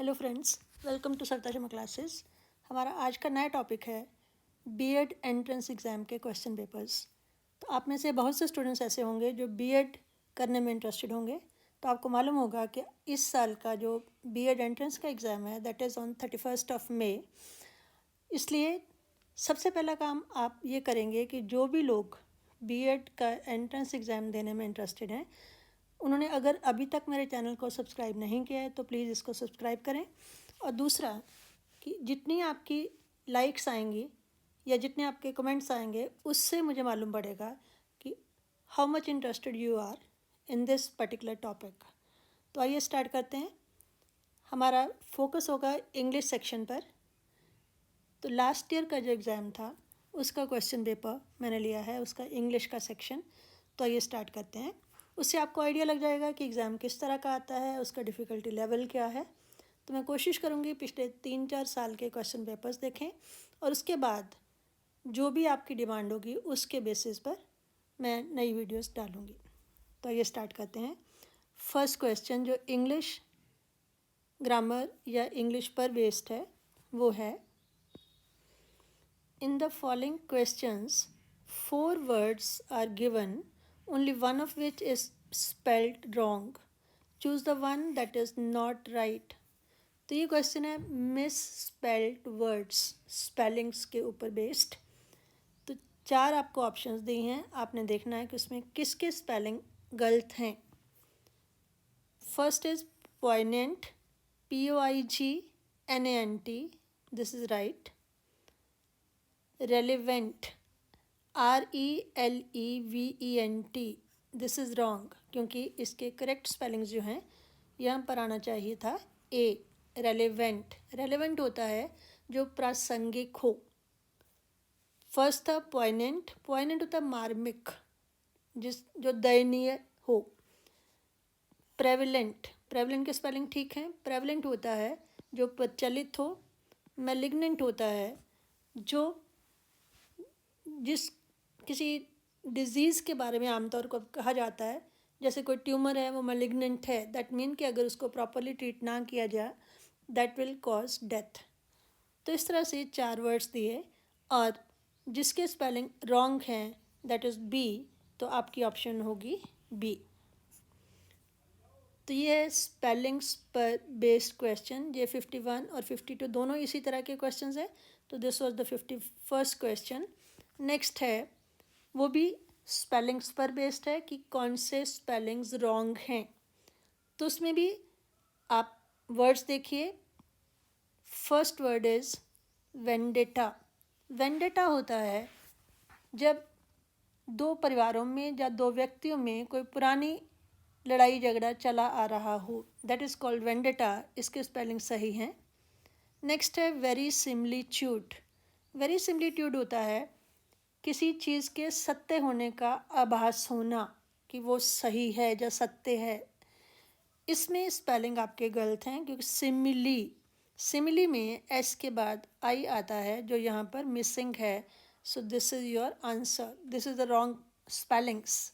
Hello friends, welcome to Savita Sharma classes. हमारा आज का नया टॉपिक है बीएड एंट्रेंस एग्ज़ाम के क्वेश्चन पेपर्स। तो आप में से बहुत से स्टूडेंट्स ऐसे होंगे जो बीएड करने में इंटरेस्टेड होंगे। तो आपको मालूम होगा कि इस साल का जो बीएड एंट्रेंस का एग्ज़ाम है दैट इज़ ऑन 31 मई। इसलिए सबसे पहला काम आप ये करेंगे कि जो भी लोग बीएड का एंट्रेंस एग्ज़ाम देने में इंटरेस्टेड हैं, उन्होंने अगर अभी तक मेरे चैनल को सब्सक्राइब नहीं किया है तो प्लीज़ इसको सब्सक्राइब करें। और दूसरा कि जितनी आपकी लाइक्स आएंगी या जितने आपके कमेंट्स आएंगे उससे मुझे मालूम पड़ेगा कि how much interested you are in this particular topic. तो आइए स्टार्ट करते हैं। हमारा फोकस होगा इंग्लिश सेक्शन पर। तो लास्ट ईयर का जो एग्ज़ाम था उसका क्वेश्चन पेपर मैंने लिया है, उसका इंग्लिश का सेक्शन। तो आइए स्टार्ट करते हैं। उससे आपको आइडिया लग जाएगा कि एग्ज़ाम किस तरह का आता है, उसका डिफ़िकल्टी लेवल क्या है। तो मैं कोशिश करूँगी पिछले 3-4 साल के क्वेश्चन पेपर्स देखें और उसके बाद जो भी आपकी डिमांड होगी उसके बेसिस पर मैं नई वीडियोस डालूँगी। तो आइए स्टार्ट करते हैं। फर्स्ट क्वेश्चन जो इंग्लिश ग्रामर या इंग्लिश पर बेस्ड है वो है, in the following questions 4 words are given, only one of which is spelled wrong. Choose the one that is not right. तो ये क्वेश्चन है मिस स्पेल्ड वर्ड्स, स्पेलिंग्स के ऊपर बेस्ड। तो 4 आपको ऑप्शंस दिए हैं, आपने देखना है कि उसमें किसके स्पेलिंग गलत हैं। First is पोइनेंट, POIGNANT, this is right. Relevant, RELEVENT, this is wrong, क्योंकि इसके करेक्ट स्पेलिंग्स जो हैं यहाँ पर आना चाहिए था ए, रेलिवेंट। रेलिवेंट होता है जो प्रासंगिक हो। फर्स्ट था पोइनेंट, पोइनेंट होता है मार्मिक, जो दयनीय हो। प्रेवलेंट, प्रेवलेंट के स्पेलिंग ठीक है। प्रेवलेंट होता है जो प्रचलित हो। मैलिग्नेंट होता है जो जिस किसी डिज़ीज़ के बारे में आमतौर पर कहा जाता है, जैसे कोई ट्यूमर है वो मैलिग्नेंट है, दैट मीन कि अगर उसको प्रॉपरली ट्रीट ना किया जाए दैट विल कॉज डेथ। तो इस तरह से 4 वर्ड्स दिए और जिसके स्पेलिंग रॉन्ग हैं दैट इज़ बी, तो आपकी ऑप्शन होगी बी। तो ये है स्पेलिंग्स पर बेस्ड क्वेश्चन। ये 51 और 52 दोनों इसी तरह के क्वेश्चंस हैं। तो this was the 51st question. Next है वो भी स्पेलिंग्स पर बेस्ड है कि कौन से स्पेलिंग्स रॉन्ग हैं। तो उसमें भी आप वर्ड्स देखिए। First word is vendetta. Vendetta होता है जब 2 परिवारों में या 2 व्यक्तियों में कोई पुरानी लड़ाई झगड़ा चला आ रहा हो, दैट इज़ कॉल्ड वेंडेटा। इसके स्पेलिंग सही हैं। नेक्स्ट है वेरी सिमिलिट्यूड। वेरी सिमिलिट्यूड होता है किसी चीज़ के सत्य होने का आभास होना, कि वो सही है या सत्य है। इसमें स्पेलिंग आपके गलत हैं क्योंकि सिमिली में एस के बाद आई आता है जो यहाँ पर मिसिंग है। So this is your answer, this is the wrong spellings.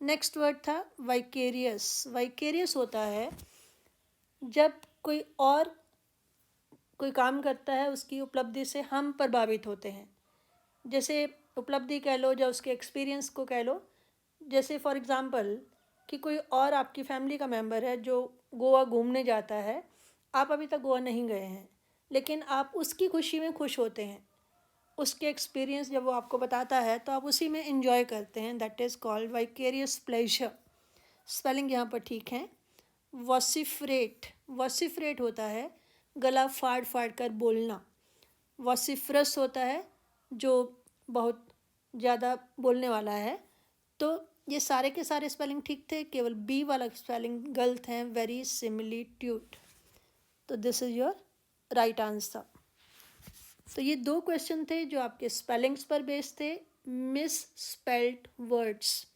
Next word था वाइकेरियस। वाइकेरियस होता है जब कोई और कोई काम करता है उसकी उपलब्धि से हम प्रभावित होते हैं। जैसे उपलब्धि कह लो या उसके एक्सपीरियंस को कह लो। जैसे फॉर एग्ज़ाम्पल कि कोई और आपकी फैमिली का मेंबर है जो गोवा घूमने जाता है, आप अभी तक गोवा नहीं गए हैं, लेकिन आप उसकी खुशी में खुश होते हैं। उसके एक्सपीरियंस जब वो आपको बताता है तो आप उसी में इंजॉय करते हैं, that is called vicarious pleasure. Spelling यहाँ पर ठीक है। वॉसिफ्रेट, वॉसिफ्रेट होता है गला फाड़ फाड़ कर बोलना। वॉसिफ्रस होता है जो बहुत ज़्यादा बोलने वाला है। तो ये सारे के सारे स्पेलिंग ठीक थे, केवल बी वाला स्पेलिंग गलत है, वेरी सिमिलिट्यूड। तो this is your right answer. तो ये 2 क्वेश्चन थे जो आपके स्पेलिंग्स पर बेस्ड थे, miss spelled words.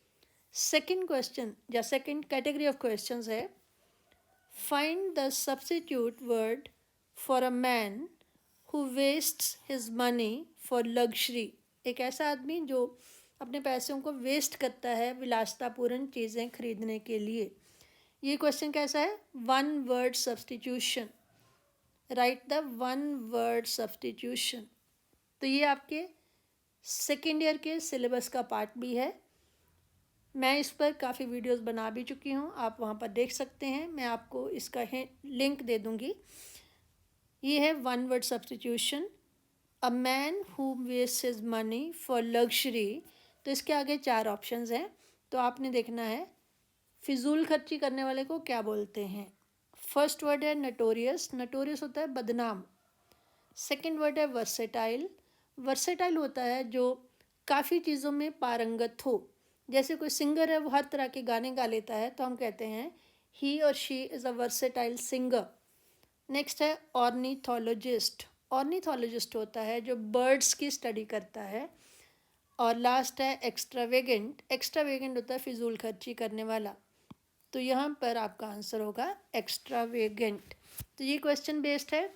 Second question या सेकेंड कैटेगरी ऑफ क्वेश्चंस है, find the substitute word for a man who wastes his money for luxury. एक ऐसा आदमी जो अपने पैसों को वेस्ट करता है विलासतापूर्ण चीज़ें खरीदने के लिए। ये क्वेश्चन कैसा है, 1 word substitution. Right the one word substitution. तो ये आपके सेकेंड ईयर के सिलेबस का पार्ट भी है। मैं इस पर काफ़ी वीडियोस बना भी चुकी हूँ, आप वहाँ पर देख सकते हैं। मैं आपको इसका लिंक दे दूँगी। ये है one word substitution. A man who waste his money for luxury. तो इसके आगे 4 ऑप्शंस हैं, तो आपने देखना है फिजूल खर्ची करने वाले को क्या बोलते हैं। फर्स्ट वर्ड है नटोरियस। नटोरियस होता है बदनाम। सेकंड वर्ड है वर्सेटाइल। वर्सेटाइल होता है जो काफ़ी चीज़ों में पारंगत हो। जैसे कोई सिंगर है, वो हर तरह के गाने गा लेता है, तो हम कहते हैं ही और she is a versatile singer. Next है ऑर्निथोलॉजिस्ट। ऑर्निथोलॉजिस्ट होता है जो बर्ड्स की स्टडी करता है। और लास्ट है एक्स्ट्रावेगेंट। एक्स्ट्रावेगेंट होता है फिजूल खर्ची करने वाला। तो यहाँ पर आपका आंसर होगा एक्स्ट्रावेगेंट। तो ये क्वेश्चन बेस्ड है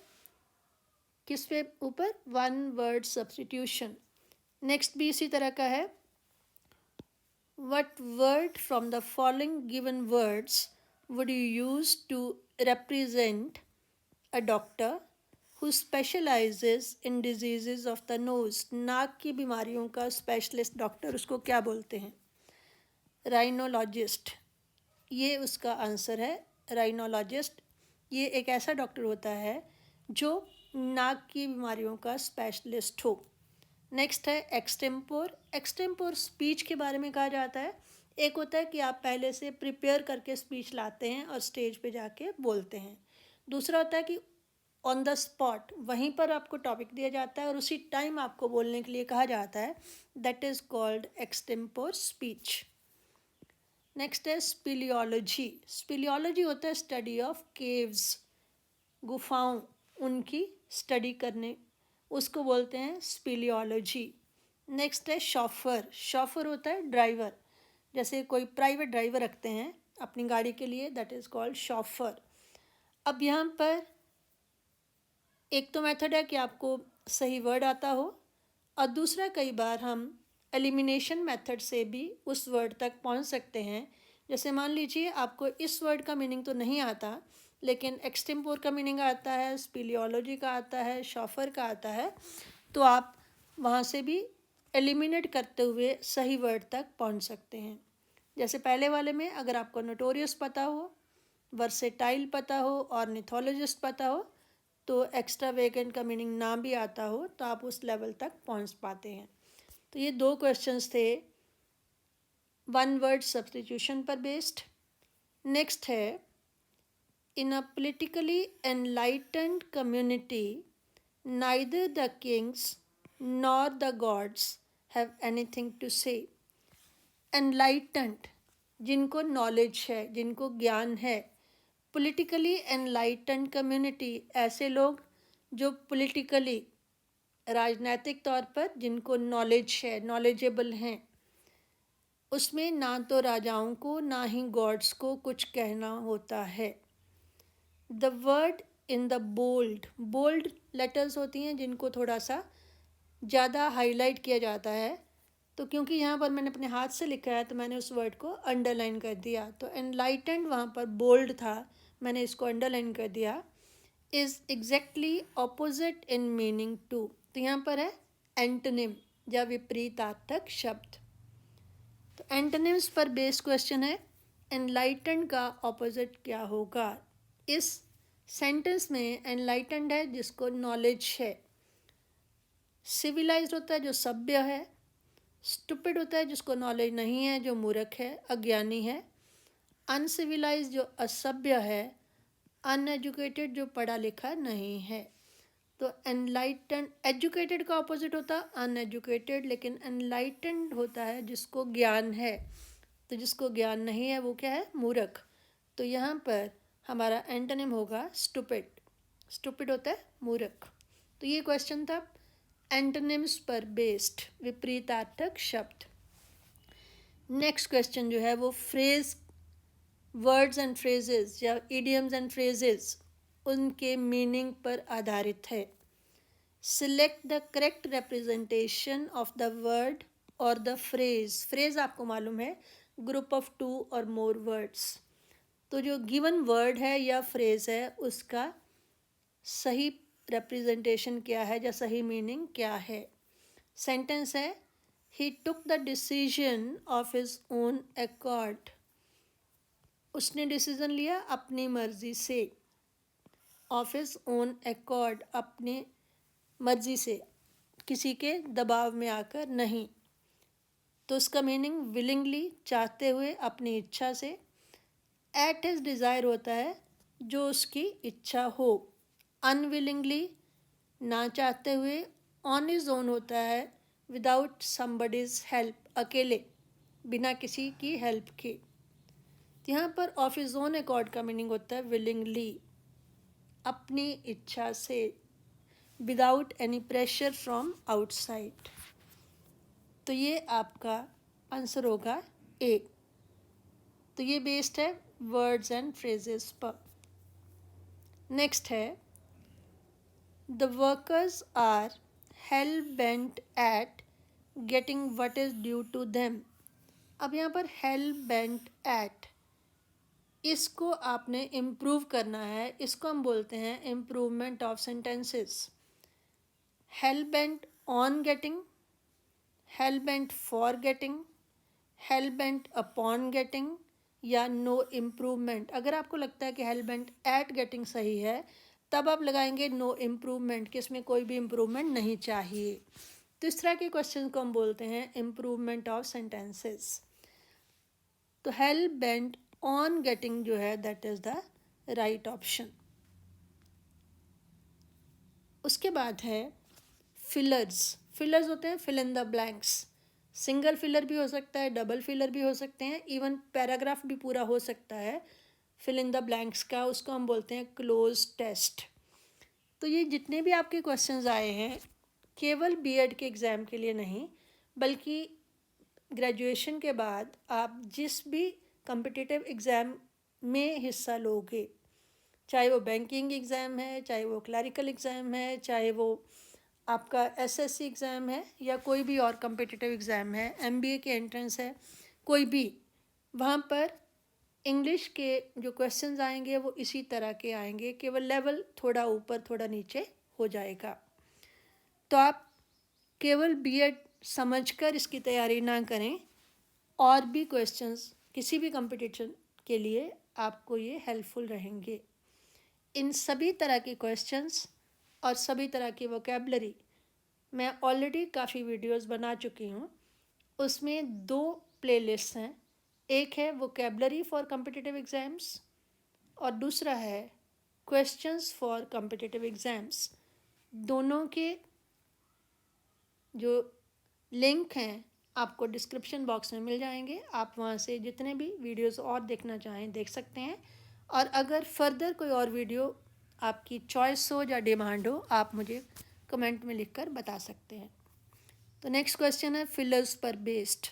किस पे ऊपर, वन वर्ड सब्स्टिट्यूशन। नेक्स्ट भी इसी तरह का है। What word from the following given words would you use to represent a doctor who specializes in diseases of the nose। नाक की बीमारियों का स्पेशलिस्ट डॉक्टर, उसको क्या बोलते हैं? राइनोलॉजिस्ट, ये उसका आंसर है, राइनोलॉजिस्ट। ये एक ऐसा डॉक्टर होता है जो नाक की बीमारियों का स्पेशलिस्ट हो। नेक्स्ट है एक्सटेम्पोर। एक्सटेम्पोर स्पीच के बारे में कहा जाता है। एक होता है कि आप पहले से प्रिपेयर करके स्पीच लाते हैं और स्टेज पे जाके बोलते हैं। दूसरा होता है कि ऑन द स्पॉट, वहीं पर आपको टॉपिक दिया जाता है और उसी टाइम आपको बोलने के लिए कहा जाता है। That is called extempore speech. Next है स्पीलियोलॉजी। स्पीलियोलॉजी होता है स्टडी ऑफ केव्स, गुफाओं, उनकी स्टडी करने, उसको बोलते हैं स्पीलियोलॉजी। नेक्स्ट है शॉफर। शॉफर होता है ड्राइवर, जैसे कोई प्राइवेट ड्राइवर रखते हैं अपनी गाड़ी के लिए, दैट इज़ कॉल्ड शॉफर। अब यहाँ पर एक तो मेथड है कि आपको सही वर्ड आता हो, और दूसरा कई बार हम एलिमिनेशन मेथड से भी उस वर्ड तक पहुंच सकते हैं। जैसे मान लीजिए आपको इस वर्ड का मीनिंग तो नहीं आता, लेकिन एक्सटेम्पोर का मीनिंग आता है, स्पीलियोलॉजी का आता है, शॉफर का आता है, तो आप वहाँ से भी एलिमिनेट करते हुए सही वर्ड तक पहुँच सकते हैं। जैसे पहले वाले में अगर आपको नोटोरियस पता हो, वर्सेटाइल पता हो, ऑर्निथोलॉजिस्ट पता हो, तो एक्स्ट्रा वेगेंट का मीनिंग ना भी आता हो, तो आप उस लेवल तक पहुंच पाते हैं। तो ये 2 क्वेश्चंस थे वन वर्ड सब्स्टिट्यूशन पर बेस्ड। नेक्स्ट है in a politically enlightened community neither the kings nor the gods have anything to say. Enlightened, जिनको नॉलेज है, जिनको ज्ञान है। पॉलिटिकली एनलाइटेंड कम्युनिटी, ऐसे लोग जो पॉलिटिकली, राजनीतिक तौर पर जिनको नॉलेज है, नॉलेजेबल हैं। उसमें ना तो राजाओं को ना ही गॉड्स को कुछ कहना होता है। The word in the bold, bold letters होती हैं जिनको थोड़ा सा ज़्यादा हाईलाइट किया जाता है, तो क्योंकि यहाँ पर मैंने अपने हाथ से लिखा है तो मैंने उस वर्ड को अंडरलाइन कर दिया। तो एनलाइटेंड वहाँ पर बोल्ड था, मैंने इसको अंडरलाइन कर दिया। Is exactly opposite in meaning to, तो यहाँ पर है एंटोनिम या विपरीतार्थक शब्द। तो एंटोनिम्स पर बेस्ड क्वेश्चन है, एनलाइटेंड का ऑपोजिट क्या होगा। इस सेंटेंस में एनलाइटेंड है जिसको नॉलेज है, सिविलाइज्ड होता है जो सभ्य है, स्टूपिड होता है जिसको नॉलेज नहीं है, जो मूर्ख है, अज्ञानी है, अनसिविलाइज जो असभ्य है, अनएजुकेटेड जो पढ़ा लिखा नहीं है। तो एनलाइटेंड, एजुकेटेड का ऑपोजिट होता है अनएजुकेटेड, लेकिन एनलाइटेंड होता है जिसको ज्ञान है, तो जिसको ज्ञान नहीं है वो क्या है, मूर्ख। तो यहाँ पर हमारा एंटोनिम होगा स्टूपिड। स्टूपिड होता है मूर्ख। तो ये क्वेश्चन था एंटोनिम्स पर बेस्ड, विपरीतार्थक शब्द। नेक्स्ट क्वेश्चन जो है वो फ्रेज, वर्ड्स एंड फ्रेजेस या इडियम्स एंड फ्रेजेस, उनके मीनिंग पर आधारित है। Select the correct representation of the word और द फ्रेज। फ्रेज आपको मालूम है, ग्रुप ऑफ 2 और मोर वर्ड्स। तो जो गिवन वर्ड है या फ्रेज है उसका सही रिप्रेजेंटेशन क्या है या सही मीनिंग क्या है। सेंटेंस है he took the decision of his own accord, उसने डिसीजन लिया अपनी मर्जी से। ऑफ हिज ओन अकॉर्ड, अपने मर्जी से, किसी के दबाव में आकर नहीं। तो उसका मीनिंग विलिंगली, चाहते हुए, अपनी इच्छा से। एट हिज डिज़ायर होता है जो उसकी इच्छा हो। अनविलिंगली, ना चाहते हुए। ऑन हिज ओन होता है विदाउट समबडीज हेल्प, अकेले, बिना किसी की हेल्प के। यहाँ पर ऑफ हिज ओन अकॉर्ड का मीनिंग होता है विलिंगली, अपनी इच्छा से, without any pressure from outside. तो ये आपका आंसर होगा ए। तो ये बेस्ड है वर्ड्स एंड फ्रेजेस पर। नेक्स्ट है the workers are hell bent at getting what is due to them. अब यहाँ पर हेल बेंट एट, इसको आपने इम्प्रूव करना है, इसको हम बोलते हैं improvement of sentences. Hello bent on getting, hello bent for getting, hello bent upon getting, या नो इम्प्रूवमेंट। अगर आपको लगता है कि हेल बेंट एट गेटिंग सही है, तब आप लगाएंगे नो इम्प्रूवमेंट, कि इसमें कोई भी इम्प्रूवमेंट नहीं चाहिए। तो इस तरह के क्वेश्चन को हम बोलते हैं इम्प्रूवमेंट ऑफ सेंटेंसेस। तो हेल बेंट ऑन गेटिंग जो है that is the right option. उसके बाद है फिलर्स। फिलर्स होते हैं fill in the blanks. Single filler भी हो सकता है, डबल फिलर भी हो सकते हैं, इवन पैराग्राफ भी पूरा हो सकता है फिल इन द ब्लैंक्स का, उसको हम बोलते हैं क्लोज टेस्ट। तो ये जितने भी आपके क्वेश्चंस आए हैं केवल बीएड के एग्ज़ाम के लिए नहीं, बल्कि ग्रेजुएशन के बाद आप जिस भी कॉम्पिटिटिव एग्ज़ाम में हिस्सा लोगे, चाहे वो बैंकिंग एग्ज़ाम है, चाहे वो क्लरिकल एग्ज़ाम है, चाहे वो आपका एसएससी एग्ज़ाम है, या कोई भी और कॉम्पिटिटिव एग्ज़ाम है, एमबीए के एंट्रेंस है, कोई भी, वहाँ पर इंग्लिश के जो क्वेश्चंस आएंगे वो इसी तरह के आएंगे, केवल लेवल थोड़ा ऊपर थोड़ा नीचे हो जाएगा। तो आप केवल बीएड समझकर इसकी तैयारी ना करें, और भी क्वेश्चंस किसी भी कंपटीशन के लिए आपको ये हेल्पफुल रहेंगे। इन सभी तरह के क्वेश्चंस और सभी तरह की वोकेबलरी मैं ऑलरेडी काफ़ी वीडियोस बना चुकी हूँ। उसमें 2 प्लेलिस्ट हैं, एक है वोकेबलरी फॉर कॉम्पिटिटिव एग्ज़ाम्स और दूसरा है क्वेश्चंस फॉर कॉम्पिटिटिव एग्ज़ाम्स। दोनों के जो लिंक हैं आपको डिस्क्रिप्शन बॉक्स में मिल जाएंगे, आप वहाँ से जितने भी वीडियोस और देखना चाहें देख सकते हैं। और अगर फर्दर कोई और वीडियो आपकी चॉइस हो या डिमांड हो, आप मुझे कमेंट में लिखकर बता सकते हैं। तो नेक्स्ट क्वेश्चन है फिलर्स पर based.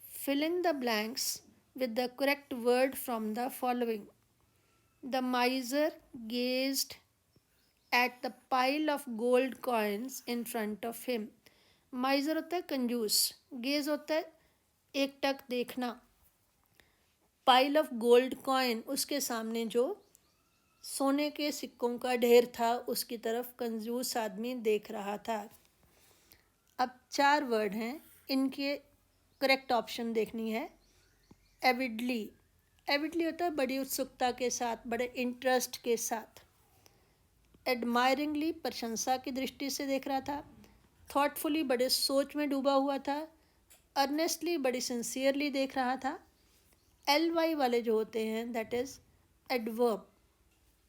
Fill in the blanks with the correct word from the following. The miser gazed at the pile of gold coins in front of him. Miser होता है कंजूस, गेज होता है एकटक देखना, पाइल ऑफ गोल्ड कॉइन उसके सामने जो सोने के सिक्कों का ढेर था उसकी तरफ कंजूस आदमी देख रहा था। अब 4 वर्ड हैं, इनके करेक्ट ऑप्शन देखनी है। एविडली, एविडली होता है बड़ी उत्सुकता के साथ, बड़े इंटरेस्ट के साथ। एडमायरिंगली, प्रशंसा की दृष्टि से देख रहा था। थॉटफुली, बड़े सोच में डूबा हुआ था। अर्नेस्टली, बड़ी सिंसियरली देख रहा था। LY वाले जो होते हैं दैट इज़ एडवर्ब।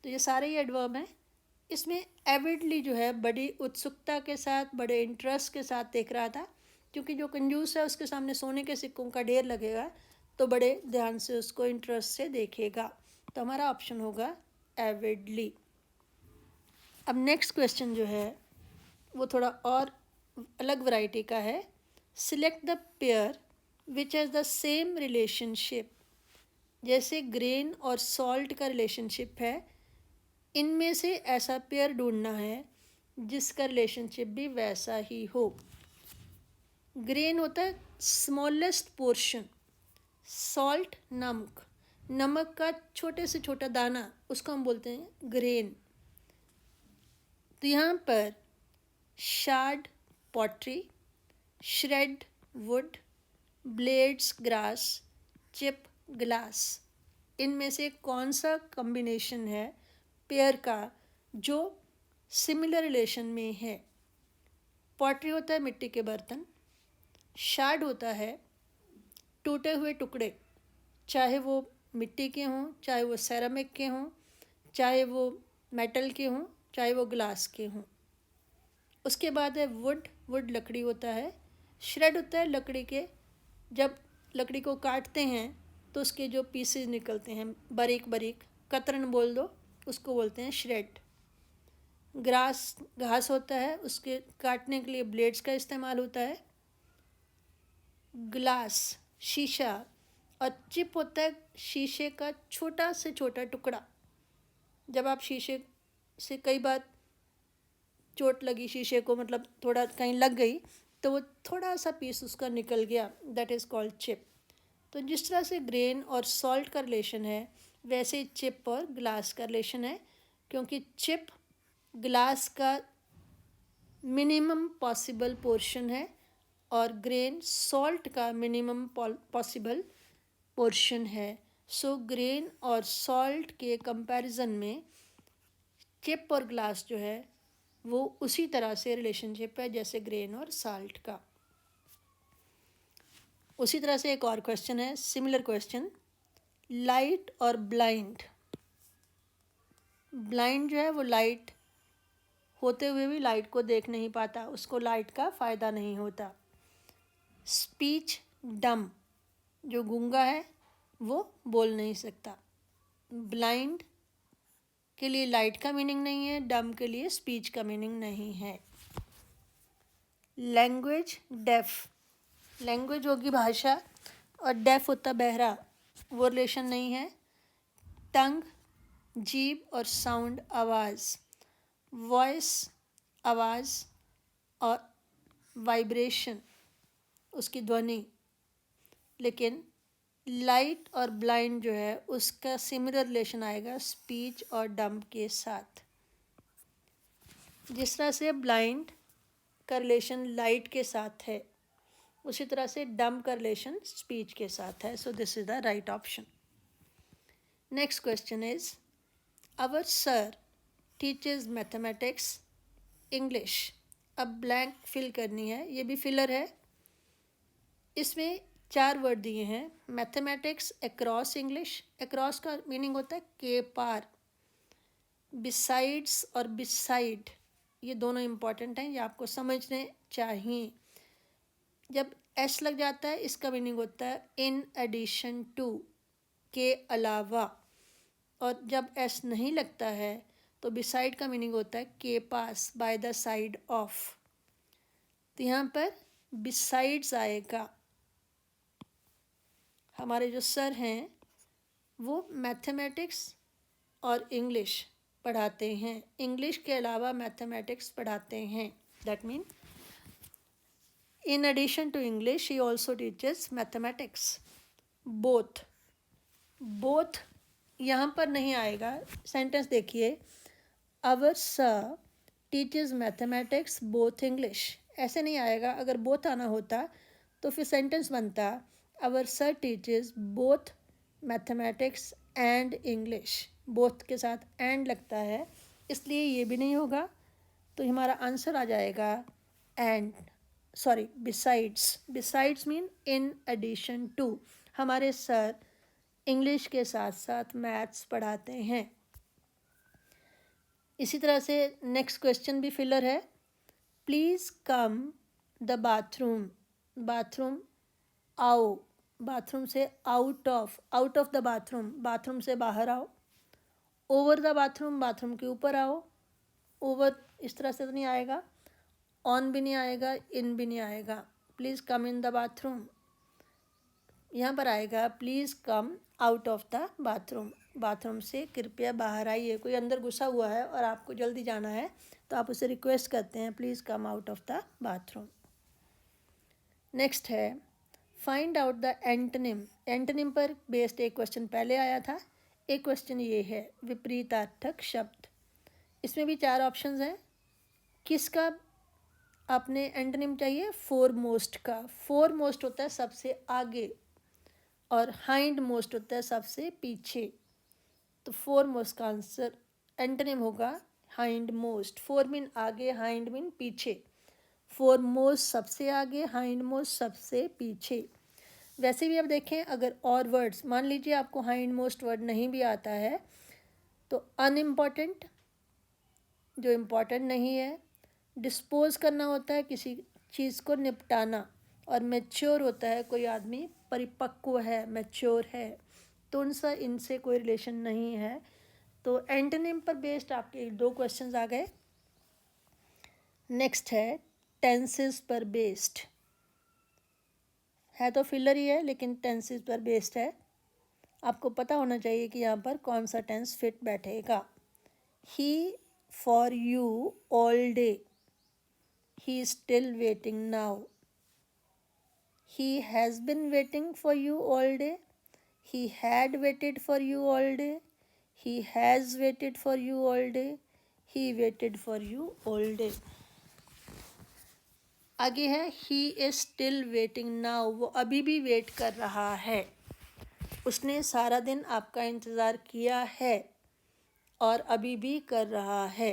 तो ये सारे ही एडवर्ब हैं। इसमें एविडली जो है बड़ी उत्सुकता के साथ, बड़े इंटरेस्ट के साथ देख रहा था, क्योंकि जो कंजूस है उसके सामने सोने के सिक्कों का ढेर लगेगा तो बड़े ध्यान से उसको इंटरेस्ट से देखेगा। तो हमारा ऑप्शन होगा एविडली। अब नेक्स्ट क्वेश्चन जो है वो थोड़ा और अलग वैरायटी का है। Select the pair which has the same relationship. जैसे ग्रेन और सॉल्ट का रिलेशनशिप है, इनमें से ऐसा पेयर ढूंढना है जिसका रिलेशनशिप भी वैसा ही हो। ग्रेन होता है स्मॉलेस्ट पोर्शन, सॉल्ट नमक, नमक का छोटे से छोटा दाना, उसको हम बोलते हैं ग्रेन। तो यहाँ पर shard pottery, shred wood, blades grass, chip glass, इनमें से कौन सा कॉम्बिनेशन है पेयर का जो सिमिलर रिलेशन में है? पॉटरी होता है मिट्टी के बर्तन, शार्ड होता है टूटे हुए टुकड़े, चाहे वो मिट्टी के हों, चाहे वो सेरामिक के हों, चाहे वो मेटल के हों, चाहे वो ग्लास के हों। उसके बाद है वुड, वुड लकड़ी होता है। श्रेड होता है लकड़ी के, जब लकड़ी को काटते हैं तो उसके जो पीसेस निकलते हैं बारीक बारीक, कतरन बोल दो, उसको बोलते हैं श्रेड। ग्रास घास होता है, उसके काटने के लिए ब्लेड्स का इस्तेमाल होता है। ग्लास शीशा, और चिप होता है शीशे का छोटा से छोटा टुकड़ा। जब आप शीशे से कई बार चोट लगी शीशे को, मतलब थोड़ा कहीं लग गई, तो वो थोड़ा सा पीस उसका निकल गया, दैट इज़ कॉल्ड चिप। तो जिस तरह से ग्रेन और सॉल्ट का रिलेशन है, वैसे चिप और ग्लास का रिलेशन है, क्योंकि चिप ग्लास का मिनिमम पॉसिबल पोर्शन है और ग्रेन सॉल्ट का मिनिमम पॉसिबल पोर्शन है। सो ग्रेन और सॉल्ट के कंपैरिजन में चिप और ग्लास जो है वो उसी तरह से रिलेशनशिप है जैसे ग्रेन और सॉल्ट का। उसी तरह से एक और क्वेश्चन है, सिमिलर क्वेश्चन, लाइट और ब्लाइंड। ब्लाइंड जो है वो लाइट होते हुए भी लाइट को देख नहीं पाता, उसको लाइट का फ़ायदा नहीं होता। स्पीच डम, जो गूंगा है वो बोल नहीं सकता। ब्लाइंड के लिए लाइट का मीनिंग नहीं है, डम के लिए स्पीच का मीनिंग नहीं है। लैंग्वेज डेफ, लैंग्वेज होगी भाषा और डेफ होता बहरा, वो रिलेशन नहीं है। टंग जीभ और साउंड आवाज़, वॉइस आवाज़ और वाइब्रेशन उसकी ध्वनि। लेकिन लाइट और ब्लाइंड जो है उसका सिमिलर रिलेशन आएगा स्पीच और डम के साथ। जिस तरह से ब्लाइंड का रिलेशन लाइट के साथ है, उसी तरह से डम का रिलेशन स्पीच के साथ है। So this is the right option. Next question is, our sir teachers mathematics English. अब ब्लैंक फिल करनी है, ये भी फिलर है। इसमें 4 वर्ड दिए हैं, मैथमेटिक्स अक्रॉस इंग्लिश। अक्रॉस का मीनिंग होता है के पार। बिसाइड्स और बिसाइड, ये दोनों इम्पॉर्टेंट हैं, ये आपको समझने चाहिए। जब एस लग जाता है इसका मीनिंग होता है इन एडिशन टू, के अलावा। और जब एस नहीं लगता है तो बिसाइड का मीनिंग होता है के पास, बाय द साइड ऑफ। तो यहाँ पर बिसाइड्स आएगा। हमारे जो सर हैं वो मैथमेटिक्स और इंग्लिश पढ़ाते हैं, इंग्लिश के अलावा मैथमेटिक्स पढ़ाते हैं। That mean in addition to English he also teachers mathematics. Both, both यहाँ पर नहीं आएगा। सेंटेंस देखिए, our sir teachers mathematics both English, ऐसे नहीं आएगा। अगर बोथ आना होता तो फिर सेंटेंस बनता our sir teachers both mathematics and English. Both के साथ एंड लगता है, इसलिए ये भी नहीं होगा। तो हमारा आंसर आ जाएगा and, sorry, besides. Besides mean in addition to. हमारे सर इंग्लिश के साथ साथ मैथ्स पढ़ाते हैं। इसी तरह से नेक्स्ट क्वेश्चन भी फिलर है, please come the bathroom. Bathroom आओ, बाथरूम से out of, out of the bathroom, bathroom से बाहर आओ। ओवर द बाथरूम, बाथरूम के ऊपर आओ। ओवर इस तरह से तो नहीं आएगा, ऑन भी नहीं आएगा, इन भी नहीं आएगा। Please come in the bathroom, यहाँ पर आएगा please come out of the bathroom, bathroom से कृपया बाहर आइए। कोई अंदर घुसा हुआ है और आपको जल्दी जाना है तो आप उसे रिक्वेस्ट करते हैं please come out of the bathroom. Next है, find out the antonym. Antonym पर बेस्ड एक क्वेश्चन पहले आया था, एक क्वेश्चन ये है विपरीतार्थक शब्द। इसमें भी 4 ऑप्शंस हैं, किसका आपने एंटोनिम चाहिए? फोरमोस्ट का। फोरमोस्ट होता है सबसे आगे और हाइंड मोस्ट होता है सबसे पीछे। तो फोरमोस्ट का आंसर एंटोनिम होगा हाइंड मोस्ट। फोर मीन आगे, हाइंड मीन पीछे। फोरमोस्ट सबसे आगे, हाइंड मोस्ट सबसे पीछे। वैसे भी अब देखें, अगर और वर्ड्स, मान लीजिए आपको हाइंड मोस्ट वर्ड नहीं भी आता है, तो अनइम्पॉर्टेंट जो इम्पॉर्टेंट नहीं है, डिस्पोज करना होता है किसी चीज़ को, निपटाना, और मैच्योर होता है कोई आदमी परिपक्व है, मैच्योर है। तो उनसे इनसे कोई रिलेशन नहीं है। तो एंटोनिम पर बेस्ड आपके 2 क्वेश्चंस आ गए। नेक्स्ट है टेंसेस पर बेस्ड। है तो फिलर ही है लेकिन टेंसेस पर बेस्ड है। आपको पता होना चाहिए कि यहाँ पर कौन सा टेंस फिट बैठेगा। He for you all day, he is still waiting now. He has been waiting for you all day, he had waited for you all day, he has waited for you all day, he waited for you all day. आगे है he is still waiting now, वो अभी भी wait कर रहा है। उसने सारा दिन आपका इंतज़ार किया है और अभी भी कर रहा है।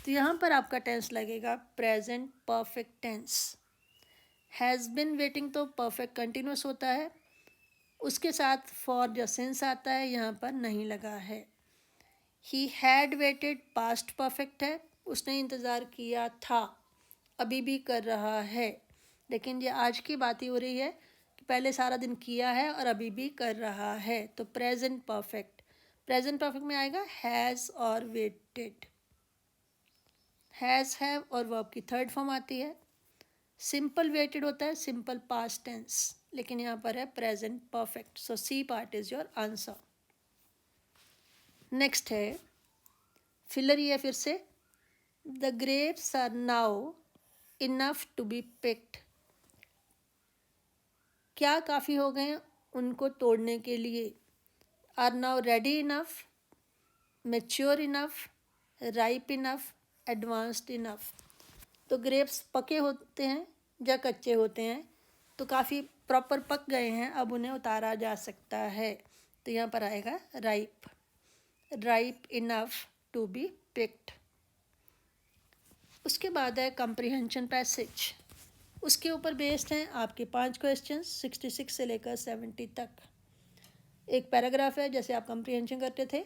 तो यहाँ पर आपका टेंस लगेगा present perfect tense. Has been waiting तो परफेक्ट कंटिन्यूस होता है, उसके साथ फॉर जो सेंस आता है यहाँ पर नहीं लगा है। ही हैड वेटेड पास्ट परफेक्ट है, उसने इंतज़ार किया था, अभी भी कर रहा है। लेकिन ये आज की बात ही हो रही है कि पहले सारा दिन किया है और अभी भी कर रहा है। तो प्रेजेंट परफेक्ट, प्रेजेंट परफेक्ट में आएगा हैज़ और वेटेड। हैज़, हैव और वर्ब की थर्ड फॉर्म आती है। सिंपल वेटेड होता है सिंपल पास्ट टेंस, लेकिन यहाँ पर है present perfect. So C part is your answer. Next है फिलर ही है फिर से। The grapes are now enough to be picked, क्या काफ़ी हो गए उनको तोड़ने के लिए। Are now ready enough, mature enough, ripe enough, advanced enough. तो ग्रेप्स पके होते हैं या कच्चे होते हैं, तो काफ़ी प्रॉपर पक गए हैं, अब उन्हें उतारा जा सकता है। तो यहाँ पर आएगा ripe, ripe enough to be picked. उसके बाद है कंप्रीहेंशन पैसेज। उसके ऊपर बेस्ड हैं आपके 5 क्वेश्चंस 66 से लेकर 70 तक। एक पैराग्राफ है जैसे आप कंप्रीहेंशन करते थे,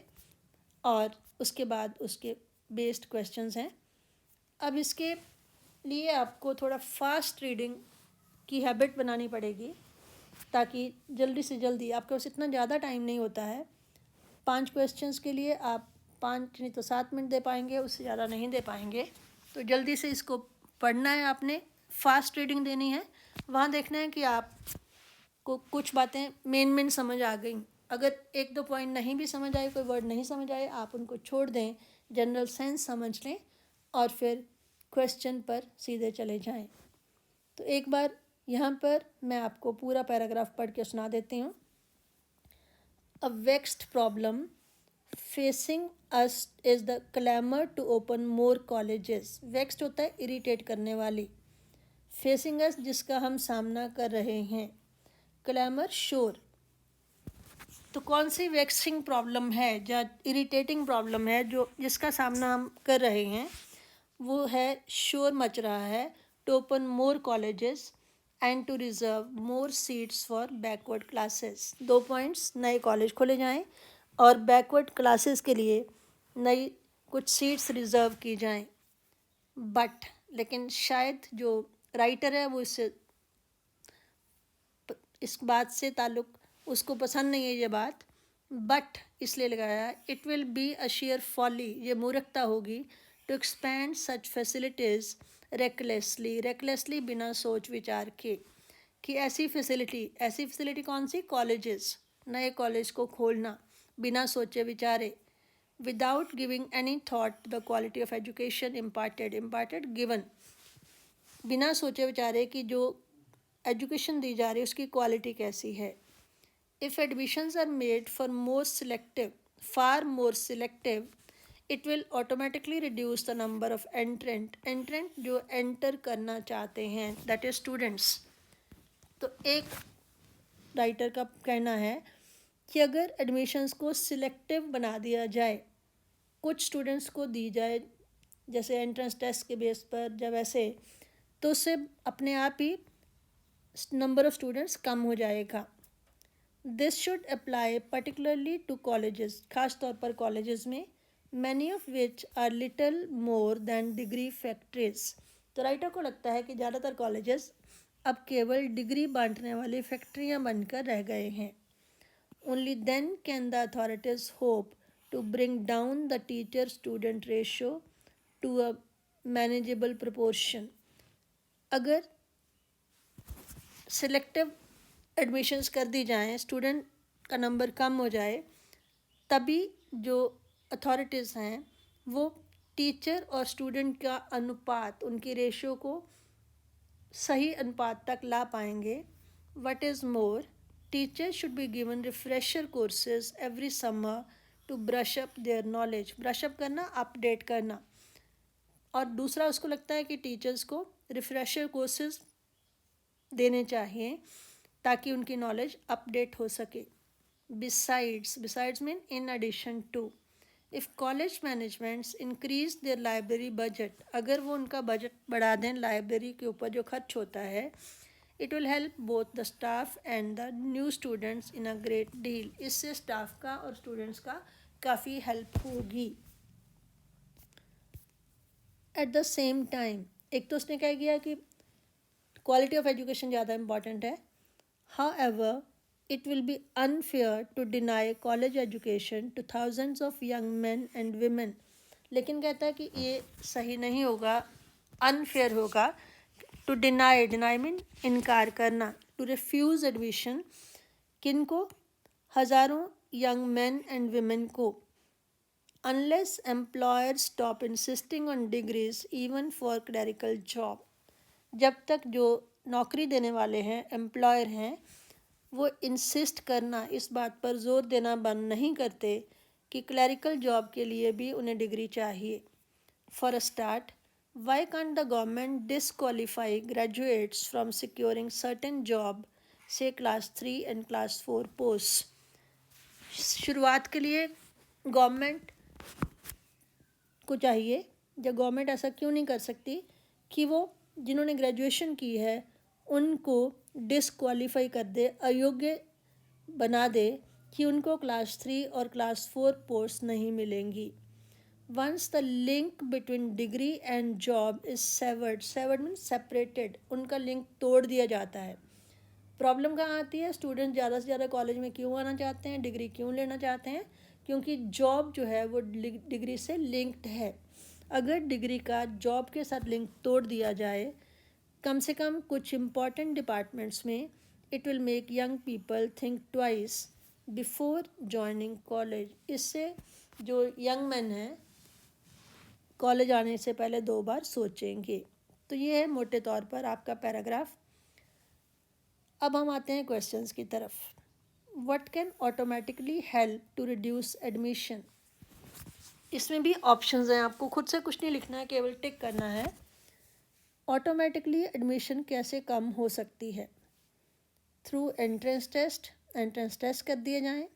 और उसके बाद उसके बेस्ड क्वेश्चंस हैं। अब इसके लिए आपको थोड़ा फास्ट रीडिंग की हैबिट बनानी पड़ेगी, ताकि जल्दी से जल्दी, आपके पास इतना ज़्यादा टाइम नहीं होता है 5 क्वेश्चंस के लिए, आप 5 नहीं तो 7 मिनट दे पाएंगे, उससे ज़्यादा नहीं दे पाएंगे। तो जल्दी से इसको पढ़ना है, आपने फास्ट रीडिंग देनी है। वहाँ देखना है कि आपको कुछ बातें मेन समझ आ गई। अगर 1-2 पॉइंट नहीं भी समझ आए, कोई वर्ड नहीं समझ आए, आप उनको छोड़ दें, जनरल सेंस समझ लें और फिर क्वेश्चन पर सीधे चले जाएं। तो एक बार यहाँ पर मैं आपको पूरा पैराग्राफ पढ़ के सुना देती हूँ। A vexed problem facing us is the clamour to open more colleges. Vexed होता है इरिटेट करने वाली, फेसिंग अस जिसका हम सामना कर रहे हैं, क्लैमर शोर। तो कौन सी वेक्सिंग प्रॉब्लम है या इरिटेटिंग प्रॉब्लम है जो जिसका सामना हम कर रहे हैं? वो है शोर मच रहा है, to open more colleges and to reserve more seats for backward classes. 2 points, नए कॉलेज खोले जाएं और बैकवर्ड क्लासेस के लिए नई कुछ सीट्स रिज़र्व की जाएं। बट लेकिन शायद जो राइटर है वो इस बात से ताल्लुक़, उसको पसंद नहीं है ये बात, बट इसलिए लगाया it will be a sheer folly, ये मूर्खता होगी, to expand such facilities recklessly, recklessly बिना सोच विचार के, कि ऐसी फैसिलिटी कौन सी? कॉलेजेस, नए कॉलेज को खोलना बिना सोचे विचारे, without giving any thought the quality of education imparted given, बिना सोचे विचारे कि जो एजुकेशन दी जा रही है उसकी क्वालिटी कैसी है। If admissions are made for far more selective it will automatically reduce the number of entrant जो एंटर करना चाहते हैं, दैट इज स्टूडेंट्स। तो एक राइटर का कहना है कि अगर एडमिशन्स को सिलेक्टिव बना दिया जाए, कुछ स्टूडेंट्स को दी जाए जैसे एंट्रेंस टेस्ट के बेस पर जब ऐसे, तो उससे अपने आप ही नंबर ऑफ़ स्टूडेंट्स कम हो जाएगा। This should apply particularly to colleges, खास तौर पर कॉलेजेस में, many of which are little more than degree factories. तो राइटर को लगता है कि ज़्यादातर कॉलेजेस अब केवल डिग्री बांटने वाली फैक्ट्रियाँ बनकर रह गए हैं। Only then can the authorities hope to bring down the teacher-student ratio to a manageable proportion. अगर सिलेक्टिव एडमिशन्स कर दी जाएं, स्टूडेंट का नंबर कम हो जाए, तभी जो अथॉरिटीज़ हैं वो टीचर और स्टूडेंट का अनुपात, उनकी रेशियो को सही अनुपात तक ला पाएंगे। What is more, teachers should be given refresher courses every summer to brush up their knowledge. brush up करना, अपडेट करना। और दूसरा उसको लगता है कि टीचर्स को रिफ्रेशर कोर्सेज देने चाहिए ताकि उनकी नॉलेज अपडेट हो सके। Besides mean in addition to, if college managements increase their library budget, अगर वो उनका बजट बढ़ा दें लाइब्रेरी के ऊपर जो खर्च होता है, it will help both the staff and the new students in a great deal. इससे स्टाफ का और स्टूडेंट्स का काफ़ी हेल्प होगी। एट द सेम टाइम, एक तो उसने क्या किया कि क्वालिटी ऑफ एजुकेशन ज़्यादा इम्पॉर्टेंट है। However, it will be unfair to deny college education to thousands of young man and women. लेकिन कहता है कि ये सही नहीं होगा, अनफेयर होगा। टू डिनाई मीन इनकार करना, टू रिफ्यूज़ एडमिशन, किन को? हज़ारों यंग मैन एंड वीमेन को। Unless employer stop insisting on degrees even for clerical job, जब तक जो नौकरी देने वाले हैं, एम्प्लॉयर हैं, वो इंसिस्ट करना, इस बात पर जोर देना बंद नहीं करते कि क्लरिकल जॉब के लिए भी उन्हें डिग्री चाहिए। For a start, why can't the government disqualify graduates from securing certain job, say class 3 and class 4 posts? शुरुआत के लिए गवर्नमेंट को चाहिए, जब गवर्नमेंट ऐसा क्यों नहीं कर सकती कि वो जिन्होंने ग्रेजुएशन की है उनको डिसक्वालीफाई कर दे, अयोग्य बना दे कि उनको क्लास 3 और क्लास 4 पोस्ट नहीं मिलेंगी। Once the link between degree and job is severed means separated, उनका लिंक तोड़ दिया जाता है। प्रॉब्लम कहाँ आती है? स्टूडेंट ज़्यादा से ज़्यादा कॉलेज में क्यों आना चाहते हैं, डिग्री क्यों लेना चाहते हैं? क्योंकि जॉब जो है वो डिग्री से लिंक्ड है। अगर डिग्री का जॉब के साथ लिंक तोड़ दिया जाए, कम से कम कुछ इम्पॉर्टेंट डिपार्टमेंट्स में, it will make young people think twice before joining college. इससे जो यंग मैन हैं कॉलेज आने से पहले 2 बार सोचेंगे। तो ये है मोटे तौर पर आपका पैराग्राफ। अब हम आते हैं क्वेश्चंस की तरफ। What can automatically help to reduce admission? इसमें भी ऑप्शंस हैं, आपको खुद से कुछ नहीं लिखना है, केवल टिक करना है। ऑटोमेटिकली एडमिशन कैसे कम हो सकती है? थ्रू एंट्रेंस टेस्ट कर दिए जाएँ।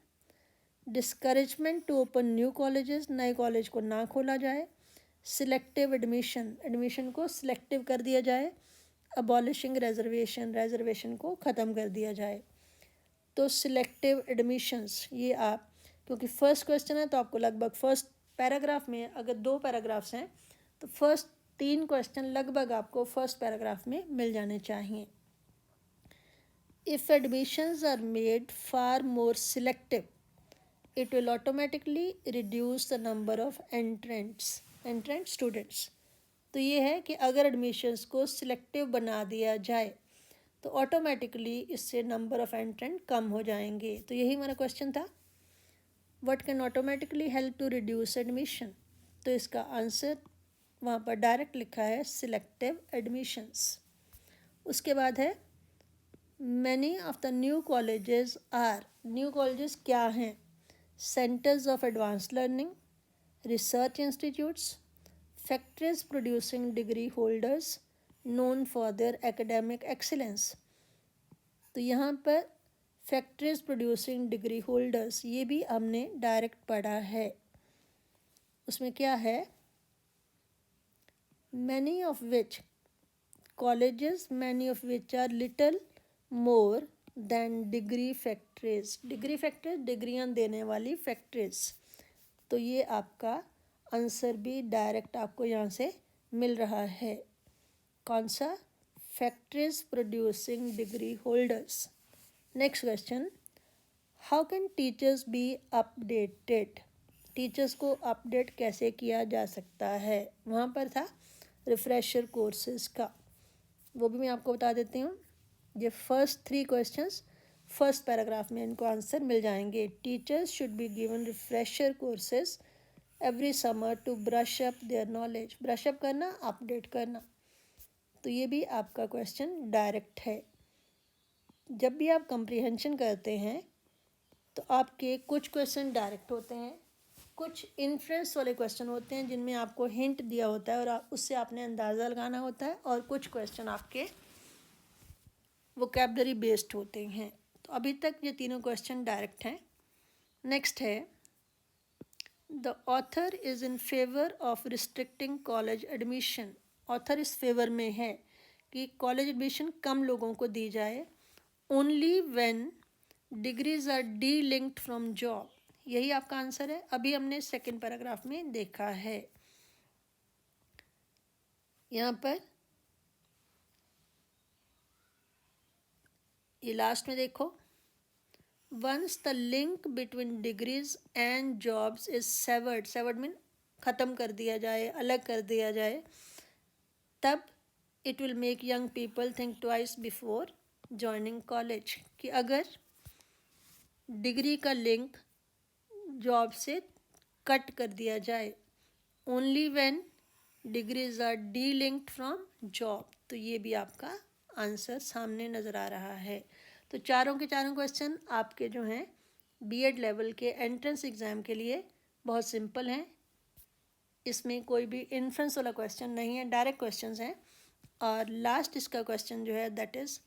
Discouragement to open new colleges, नए कॉलेज को ना खोला जाए। सिलेक्टिव एडमिशन को सिलेक्टिव कर दिया जाए। अबॉलिशिंग रिजर्वेशन को ख़त्म कर दिया जाए। तो सिलेक्टिव एडमिशन्स, ये आप, क्योंकि फर्स्ट क्वेश्चन है तो आपको लगभग फर्स्ट पैराग्राफ में, अगर 2 पैराग्राफ्स हैं तो फर्स्ट 3 क्वेश्चन लगभग आपको फर्स्ट पैराग्राफ में मिल जाने चाहिए। If admissions are made far more selective, it will automatically reduce the number of entrant students। तो ये है कि अगर एडमिशन्स को सिलेक्टिव बना दिया जाए तो ऑटोमेटिकली इससे नंबर ऑफ़ एंट्रेंट कम हो जाएंगे। तो यही हमारा क्वेश्चन था, what can automatically help to reduce admission? तो इसका आंसर वहाँ पर डायरेक्ट लिखा है, सिलेक्टिव एडमिशन्स। उसके बाद है many of the new colleges are, new colleges क्या हैं? Centres of advance learning, research institutes, factories producing degree holders known for their academic excellence. तो यहाँ पर फैक्ट्रीज प्रोड्यूसिंग डिग्री होल्डर्स ये भी हमने डायरेक्ट पढ़ा है. उसमें क्या है, many of which colleges, many of which are little more than degree factories. Degree factories डिग्रियाँ देने वाली फैक्ट्रीज. तो ये आपका आंसर भी डायरेक्ट आपको यहाँ से मिल रहा है. कौन सा? Factories producing degree holders. Next question, how can teachers be updated. Teachers को अपडेट कैसे किया जा सकता है. वहाँ पर था रिफ्रेशर कोर्सेज का, वो भी मैं आपको बता देती हूँ. ये फर्स्ट 3 क्वेश्चंस फर्स्ट पैराग्राफ में इनको आंसर मिल जाएंगे. Teachers should be given refresher courses every summer to brush up their knowledge. Brush up करना, अपडेट करना. तो ये भी आपका क्वेश्चन डायरेक्ट है. जब भी आप कंप्रीहेंशन करते हैं तो आपके कुछ क्वेश्चन डायरेक्ट होते हैं, कुछ इन्फ्रेंस वाले क्वेश्चन होते हैं जिनमें आपको हिंट दिया होता है और उससे आपने अंदाज़ा लगाना होता है, और कुछ क्वेश्चन आपके वोकैबलरी बेस्ड होते हैं. तो अभी तक ये तीनों क्वेश्चन डायरेक्ट हैं. नेक्स्ट है, the author is in favour of restricting college admission. Author इस फेवर में है कि कॉलेज एडमिशन कम लोगों को दी जाए. Only when degrees R D linked from job. यही आपका आंसर है. अभी हमने सेकेंड पैराग्राफ में देखा है. यहाँ पर ये लास्ट में देखो, once the link between degrees and jobs is severed. Severed mean ख़त्म कर दिया जाए, अलग कर दिया जाए, तब it will make young people think twice before joining college. कि अगर डिग्री का लिंक जॉब से कट कर दिया जाए, only when degrees R D linked from job. तो ये भी आपका आंसर सामने नज़र आ रहा है. तो चारों के चारों क्वेश्चन आपके जो हैं बीएड लेवल के एंट्रेंस एग्ज़ाम के लिए बहुत सिंपल हैं. इसमें कोई भी इन्फ्रेंस वाला क्वेश्चन नहीं है, डायरेक्ट क्वेश्चंस हैं. और लास्ट इसका क्वेश्चन जो है दैट इज़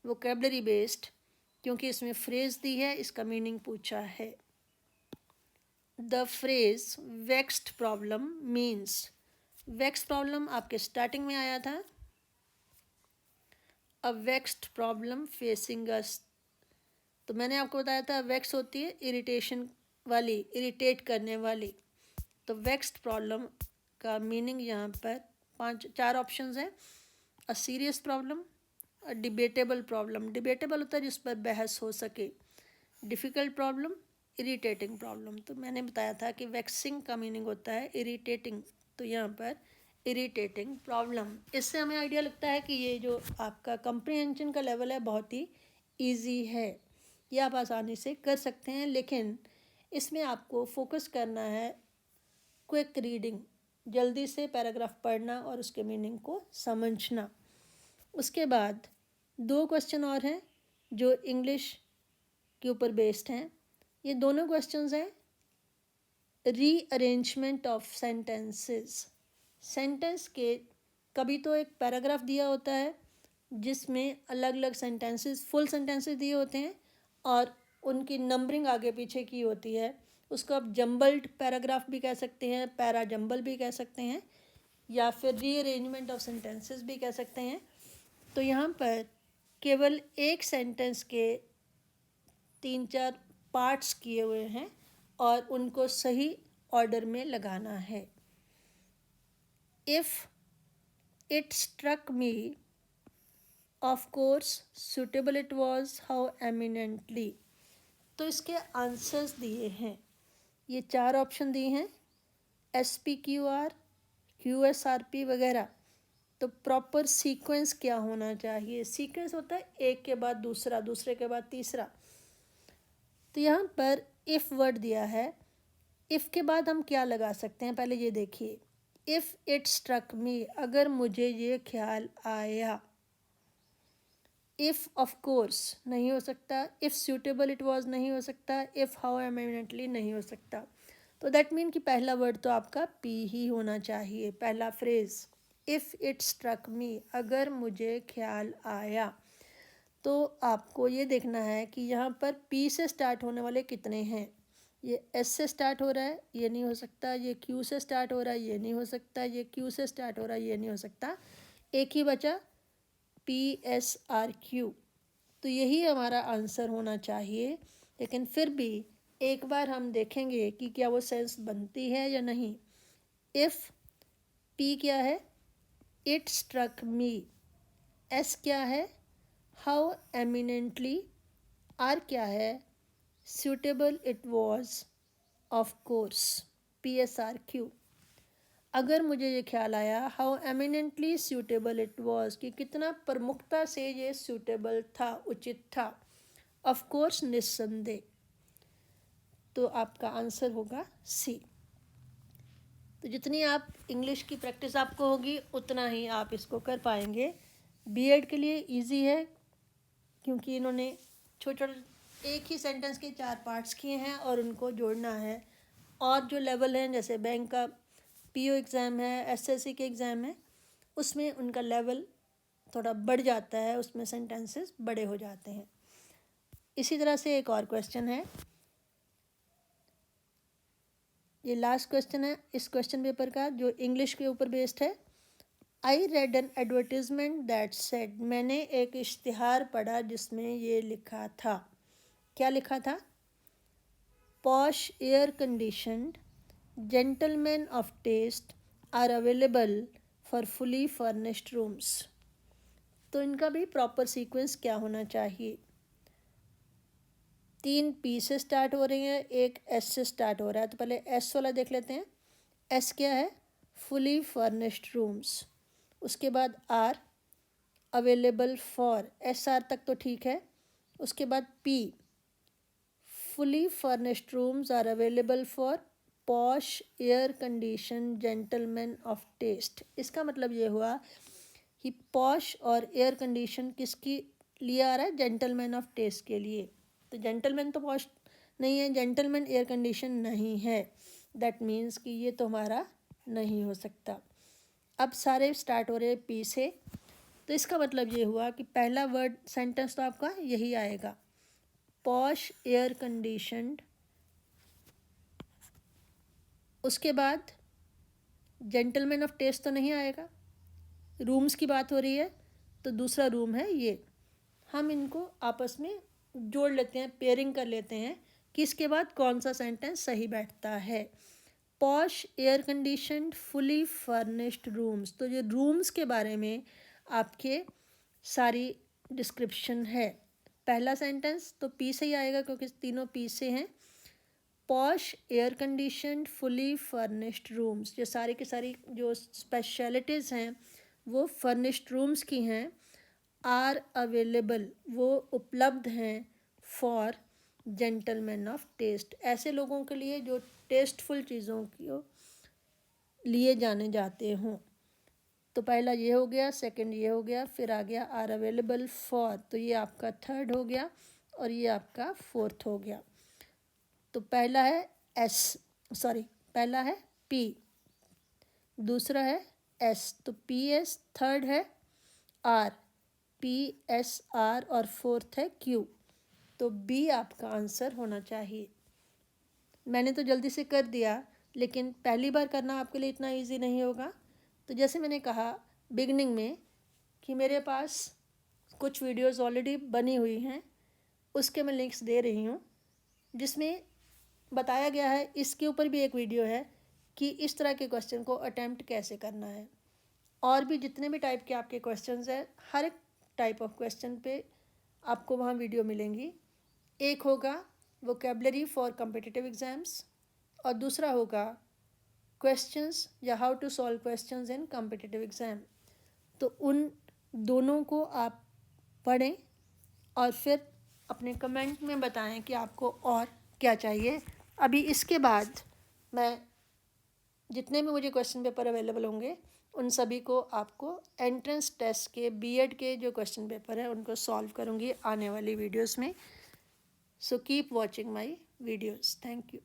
वोकेबलरी बेस्ड, क्योंकि इसमें फ्रेज दी है, इसका मीनिंग पूछा है. The phrase vexed problem means. Vexed problem आपके स्टार्टिंग में आया था. अ वेक्स्ड प्रॉब्लम फेसिंग अस. तो मैंने आपको बताया था वेक्स होती है इरिटेशन वाली, इरिटेट करने वाली. तो वेक्स्ड प्रॉब्लम का मीनिंग यहाँ पर 4 ऑप्शंस हैं. A serious problem, a debatable problem. Debatable होता है जिस पर बहस हो सके. Difficult problem, irritating problem. तो मैंने बताया था कि वैक्सिंग का मीनिंग होता है इरिटेटिंग. तो यहाँ पर इरिटेटिंग प्रॉब्लम. इससे हमें आइडिया लगता है कि ये जो आपका कंप्रीहेंशन का लेवल है बहुत ही ईजी है, ये आप आसानी से कर सकते हैं. लेकिन इसमें आपको फोकस करना है क्विक रीडिंग, जल्दी से पैराग्राफ पढ़ना और उसके मीनिंग को समझना. उसके बाद 2 क्वेश्चन और हैं जो इंग्लिश के ऊपर बेस्ड हैं. ये दोनों क्वेश्चंस हैं रीअरेंजमेंट ऑफ सेंटेंसेस. सेंटेंस के कभी तो एक पैराग्राफ दिया होता है जिसमें अलग अलग सेंटेंसेस, फुल सेंटेंसेस दिए होते हैं और उनकी नंबरिंग आगे पीछे की होती है. उसको आप जंबल्ड पैराग्राफ भी कह सकते हैं, पैरा जंबल भी कह सकते हैं, या फिर रीअरेंजमेंट ऑफ सेंटेंसेस भी कह सकते हैं. तो यहाँ पर केवल एक सेंटेंस के 3-4 पार्ट्स किए हुए हैं और उनको सही ऑर्डर में लगाना है. If it struck me, of course suitable it was, how eminently. तो इसके आंसर्स दिए हैं, ये 4 ऑप्शन दिए हैं, SPQR, QSRP वगैरह. तो प्रॉपर सीक्वेंस क्या होना चाहिए. सीक्वेंस होता है एक के बाद दूसरा, दूसरे के बाद तीसरा. तो यहाँ पर इफ़ वर्ड दिया है. इफ़ के बाद हम क्या लगा सकते हैं, पहले ये देखिए. इफ़ इट स्ट्रक मी, अगर मुझे ये ख्याल आया. इफ़ ऑफ कोर्स नहीं हो सकता. इफ़ सूटेबल इट वॉज नहीं हो सकता. इफ़ हाउ एमिनेंटली नहीं हो सकता. तो दैट मीन कि पहला वर्ड तो आपका पी ही होना चाहिए। पहला phrase, if it struck me, अगर मुझे ख्याल आया, तो आपको ये देखना है कि यहाँ पर पी से स्टार्ट होने वाले कितने हैं। ये एस से स्टार्ट हो रहा है, ये नहीं हो सकता। ये क्यू से स्टार्ट हो रहा है, ये नहीं हो सकता। ये क्यू से स्टार्ट हो रहा है, ये नहीं हो सकता। एक ही बचा, पी एस आर क्यू। तो यही हमारा आंसर होना चाहिए। लेकिन फिर भी एक बार हम देखेंगे कि क्या वो सेंस बनती है या नहीं। इफ़ पी क्या है, इट स्ट्रक मी। एस क्या है, हाउ एमिनेंटली। आर क्या है, suitable it was, of course, PSRQ। अगर मुझे ये ख्याल आया, how eminently suitable it was, कि कितना प्रमुखता से ये सूटेबल था, उचित था। ऑफ कोर्स, निस्संदेह। तो आपका आंसर होगा सी। तो जितनी आप इंग्लिश की प्रैक्टिस आपको होगी उतना ही आप इसको कर पाएंगे। बीएड के लिए इजी है, क्योंकि इन्होंने छोटे छोटे एक ही सेंटेंस के 4 पार्ट्स किए हैं और उनको जोड़ना है। और जो लेवल हैं, जैसे बैंक का पीओ एग्ज़ाम है, एसएससी के एग्ज़ाम है, उसमें उनका लेवल थोड़ा बढ़ जाता है, उसमें सेंटेंसेस बड़े हो जाते हैं। इसी तरह से एक और क्वेश्चन है, ये लास्ट क्वेश्चन है इस क्वेश्चन पेपर का, जो इंग्लिश के ऊपर बेस्ड है। I read N advertisement that said, मैंने एक इश्तिहार पढ़ा जिसमें ये लिखा था। क्या लिखा था? Posh air conditioned gentleman of taste are available for fully furnished rooms. तो इनका भी प्रॉपर सीक्वेंस क्या होना चाहिए? 3 पी से स्टार्ट हो रही हैं, एक एस से स्टार्ट हो रहा है। तो पहले एस वाला देख लेते हैं। एस क्या है? Fully furnished rooms. उसके बाद R, available for. S R तक तो ठीक है। उसके बाद P, fully furnished rooms are available for posh air condition gentleman of taste. इसका मतलब ये हुआ कि पॉश और एयर कंडीशन किसके लिए आ रहा है? जेंटलमैन ऑफ टेस्ट के लिए। तो जेंटलमैन तो पॉश नहीं है, जेंटलमैन एयर कंडीशन नहीं है। दैट मीन्स कि ये तो हमारा नहीं हो सकता। अब सारे स्टार्ट हो रहे हैं पी से, तो इसका मतलब ये हुआ कि पहला वर्ड सेंटेंस तो आपका यही आएगा, पॉश एयर कंडीशनड। उसके बाद जेंटलमैन ऑफ टेस्ट तो नहीं आएगा। रूम्स की बात हो रही है, तो दूसरा रूम है ये। हम इनको आपस में जोड़ लेते हैं, पेयरिंग कर लेते हैं कि इसके बाद कौन सा सेंटेंस सही बैठता है। Posh air conditioned fully furnished rooms, तो ये रूम्स के बारे में आपके सारी डिस्क्रिप्शन है। पहला सेंटेंस तो पी से ही आएगा क्योंकि तीनों पी से हैं। Posh air conditioned fully furnished rooms, ये सारी की सारी जो स्पेशलिटीज़ हैं वो फर्निश्ड रूम्स की हैं। आर अवेलेबल, वो उपलब्ध हैं। फॉर जेंटलमैन ऑफ टेस्ट, ऐसे लोगों के लिए जो टेस्टफुल चीज़ों को लिए जाने जाते हों। तो पहला ये हो गया, सेकंड ये हो गया, फिर आ गया आर अवेलेबल फॉर, तो ये आपका थर्ड हो गया और ये आपका फोर्थ हो गया। तो पहला है पहला है पी, दूसरा है एस, तो पी एस, थर्ड है आर, पी एस आर, और फोर्थ है क्यू। तो बी आपका आंसर होना चाहिए। मैंने तो जल्दी से कर दिया, लेकिन पहली बार करना आपके लिए इतना इजी नहीं होगा। तो जैसे मैंने कहा बिगनिंग में कि मेरे पास कुछ वीडियोस ऑलरेडी बनी हुई हैं, उसके मैं लिंक्स दे रही हूँ, जिसमें बताया गया है, इसके ऊपर भी एक वीडियो है कि इस तरह के क्वेश्चन को अटैम्प्ट कैसे करना है। और भी जितने भी टाइप के आपके क्वेश्चंस हैं, हर एक टाइप ऑफ क्वेश्चन पे आपको वहाँ वीडियो मिलेंगी। एक होगा वोकेबलरी फॉर कॉम्पिटिटिव एग्ज़ाम्स और दूसरा होगा क्वेश्चंस या how to solve questions in competitive exam. तो उन दोनों को आप पढ़ें और फिर अपने कमेंट में बताएं कि आपको और क्या चाहिए। अभी इसके बाद मैं जितने भी मुझे क्वेश्चन पेपर अवेलेबल होंगे उन सभी को आपको एंट्रेंस टेस्ट के बीएड के जो क्वेश्चन पेपर है उनको सॉल्व करूँगी आने वाली वीडियोस में। So keep watching my videos. Thank you.